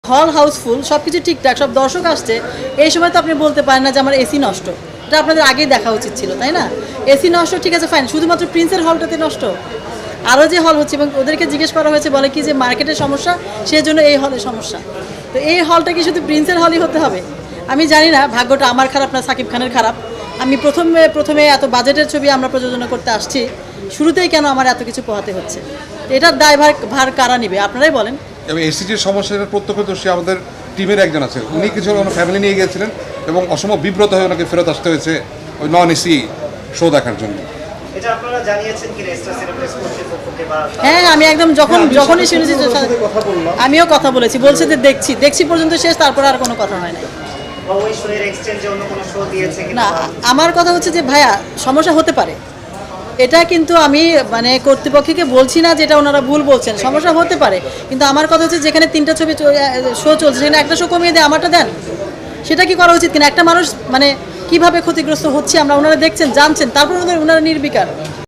হল হাউসফুল, সব কিছু ঠিকঠাক, সব দর্শক আসছে, এই সময় তো আপনি বলতে পারেন না যে আমার এসি নষ্ট। এটা আপনাদের আগেই দেখা উচিত ছিল, তাই না? এসি নষ্ট, ঠিক আছে, ফাইন, শুধুমাত্র প্রিন্সের হলটাতে নষ্ট, আরও যে হল হচ্ছে, এবং ওদেরকে জিজ্ঞেস করা হয়েছে, বলে কি যে মার্কেটের সমস্যা, সেই জন্য এই হলের সমস্যা। তো এই হলটা কি শুধু প্রিন্সের হলই হতে হবে? আমি জানি না, ভাগ্যটা আমার খারাপ না সাকিব খানের খারাপ। আমি প্রথমে এত বাজেটের ছবি আমরা প্রযোজনা করতে আসছি, শুরুতেই কেন আমার এত কিছু পোহাতে হচ্ছে? এটার ভার কারা নিবে আপনারাই বলেন। এবং এসিটির সমস্যার প্রত্যক্ষদর্শী আমাদের টিমের একজন আছে, উনি কিছু ফ্যামিলি নিয়ে গিয়েছিলেন এবং অসম্ভব বিব্রত হয়ে ওনাকে ফেরত আসতে হয়েছে ওই নন এসি শো দেখার জন্য। এটা আপনারা জানিয়েছেন কি স্টার সিনেপ্লেক্স কর্তৃপক্ষকে? বা হ্যাঁ, আমি একদম যখনই শুনেছি আমিও কথা বলেছি, বলছে যে দেখছি পর্যন্ত শেষ, তারপর আর কোনো কথা হয় নাই। বা ওই শো এর এক্সচেঞ্জে অন্য কোনো শো দিয়েছে না, কিনা? আমার কথা হচ্ছে যে ভাইয়া, সমস্যা হতে পারে, এটা কিন্তু আমি মানে কর্তৃপক্ষকে বলছি না যে এটা ওনারা ভুল বলছেন, সমস্যা হতে পারে, কিন্তু আমার কথা হচ্ছে যেখানে 3টা ছবি শো চলছে, সেখানে একটা শো কমিয়ে দেয়, আমারটা দেন, সেটা কি করা উচিত কিনা? একটা মানুষ মানে কিভাবে ক্ষতিগ্রস্ত হচ্ছে আমরা, ওনারা দেখছেন, জানছেন, তারপর ওনারা নির্বিকার।